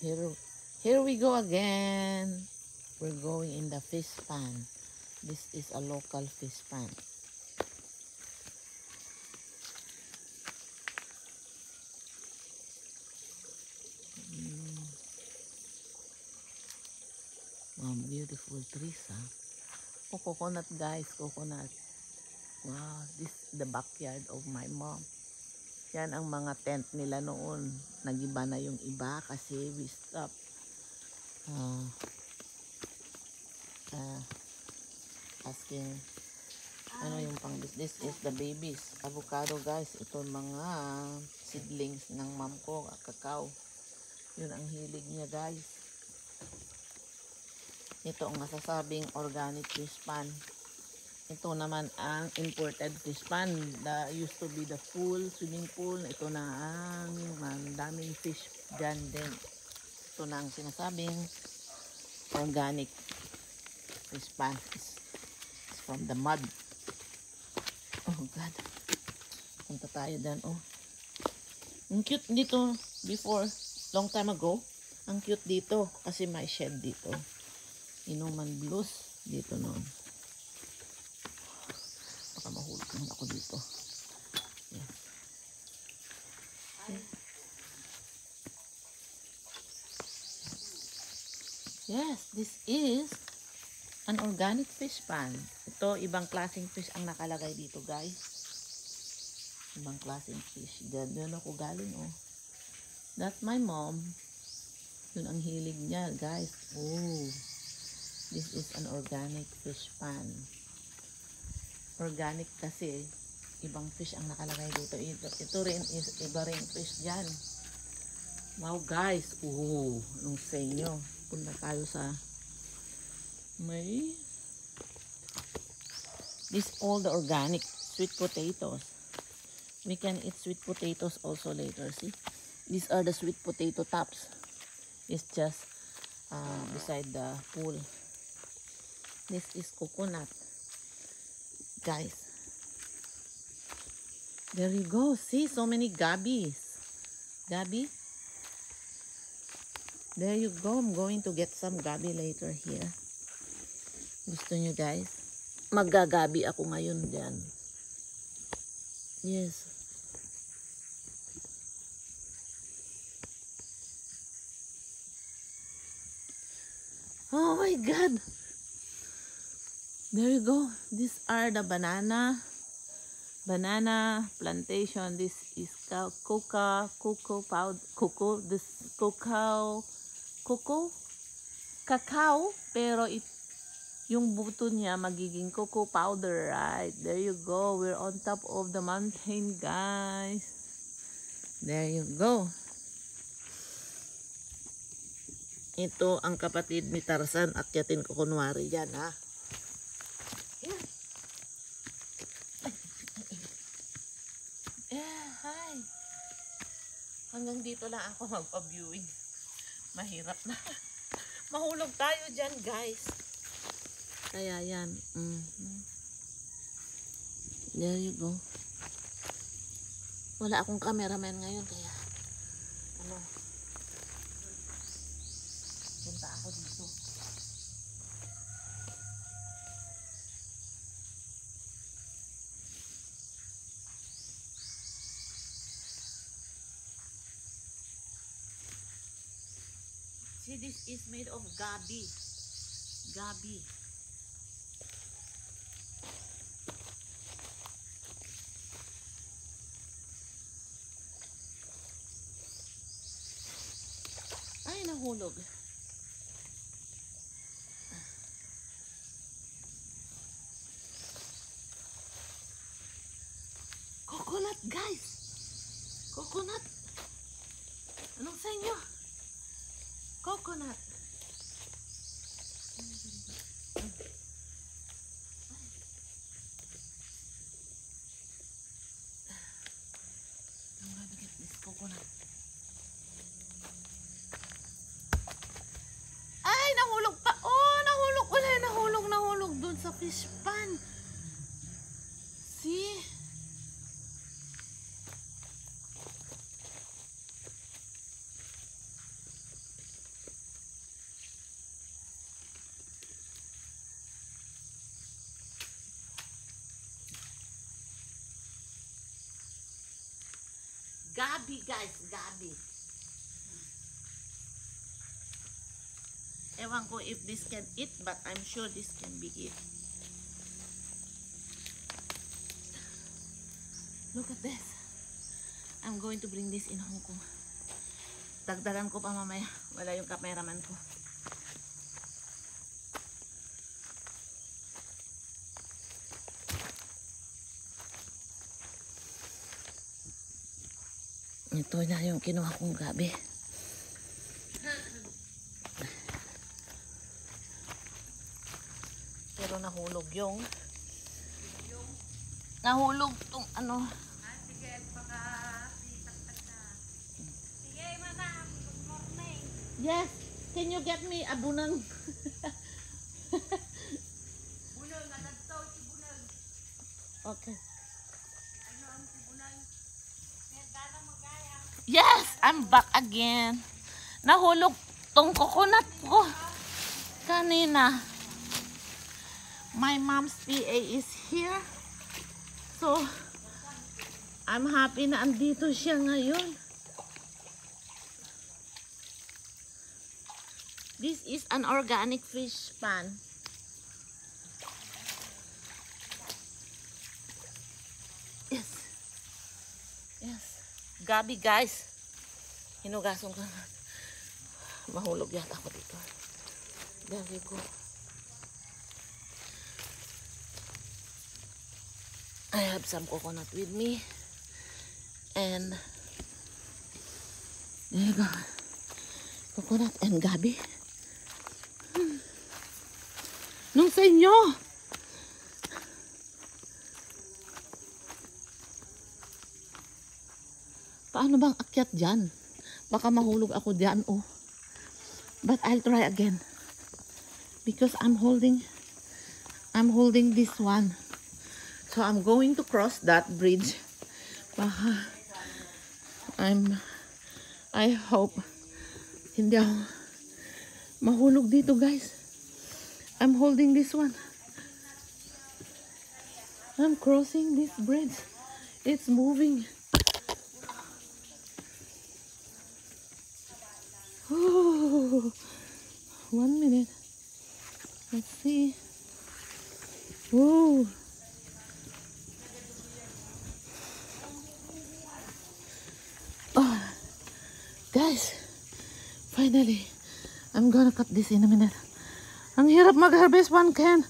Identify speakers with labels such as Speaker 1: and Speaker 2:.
Speaker 1: Here, here we go again. We're going in the fish pan. This is a local fish pan. Beautiful trees, huh? Oh, coconut, guys, coconut. Wow, this is the backyard of my mom. Yan ang mga tent nila noon. Nagiba na yung iba kasi we stopped uh, asking ano yung pang this is the babies avocado, guys. Ito mga seedlings ng mom ko, cacao. Yun ang hilig niya, guys. Ito ang masasabing organic fish pan. Ito naman ang imported fish pan. Used to be the swimming pool. Ito na ang daming fish dyan din. Ito na ang sinasabing organic fish pan. It's from the mud. Oh God. Punta tayo dyan. Oh. Ang cute dito before. Long time ago. Ang cute dito. Kasi may shed dito. Inuman blues dito noon. Baka mahulog naman ako dito. Yes. Yes, this is an organic fish pan. Ito, ibang klaseng fish ang nakalagay dito, guys. Ibang klaseng fish. Doon ako galing, oh. That's my mom. Yun ang hilig niya, guys. Oh. This is an organic fish pan. Organic kasi ibang fish ang nakalagay dito. Ito rin is iba rin fish dyan. Wow, guys. Oh, anong sa inyo? Punta tayo sa may this all the organic sweet potatoes. We can eat sweet potatoes also later. See, these are the sweet potato tops. It's just beside the pool. This is coconut, guys. There you go. See, so many gabbies. Gabi. There you go. I'm going to get some gabi later here. Gusto nyo, guys? Maggagabi ako ngayon dyan. Yes. Oh my God. There you go. These are the banana plantation. This is cocoa powder, this cacao, pero yung buto niya magiging cocoa powder, right? There you go. We're on top of the mountain, guys. There you go. Ito ang kapatid ni Tarzan. Akyatin ko kunwari yan, ha? Yeah, hi. Hanggang dito lang ako magpa-viewing. Mahirap na. Mahulog tayo dyan, guys. Kaya yan. There you go. Wala akong cameraman ngayon, kaya punta ako dito. See, this is made of gabi. Gabi. Ay, nahulog. Coconut, guys. Coconut. Anong sa inyo? Coconut. I'm going to get this coconut. Ay, nahulog pa. Oh, nahulog ulit. Nahulog dun sa fish pan. See? gabi, guys. Gabi. Ewan ko if this can eat, but I'm sure this can be eat. Look at this. I'm going to bring this in Hong Kong. Dagdagan ko pa mamaya. Wala yung cameraman ko. Ito na yung kinuha kong gabi. Pero nahulog yung nahulog tong ano.
Speaker 2: Sige, baka pitak-tak na. Sige, madam. Good morning.
Speaker 1: Yes, can you get me a bunang?
Speaker 2: Bunang, nadagtaw si Bunang.
Speaker 1: Okay.
Speaker 2: Ano ang si Bunang? Nagdala magaya.
Speaker 1: Yes, I'm back again. Nahulog tong coconut ko kanina. My mom's PA is here. So, I'm happy na andito siya ngayon. This is an organic fish pan. Yes. Yes. Gabi, guys. Hinugason ka. Mahulog yata ako dito. There you go. I have some coconut with me. And there you go. Coconut and gabi. Nung sa inyo. Paano bang akyat dyan? Baka mahulog ako dyan, oh. But I'll try again. Because I'm holding this one. So I'm going to cross that bridge. I hope hindi ako mahulog dito, guys. I'm holding this one. I'm crossing this bridge. It's moving. Oh, 1 minute. Let's see. Oh. Oh, guys, finally, I'm gonna cut this in a minute. Ang hirap mag-harvest one can.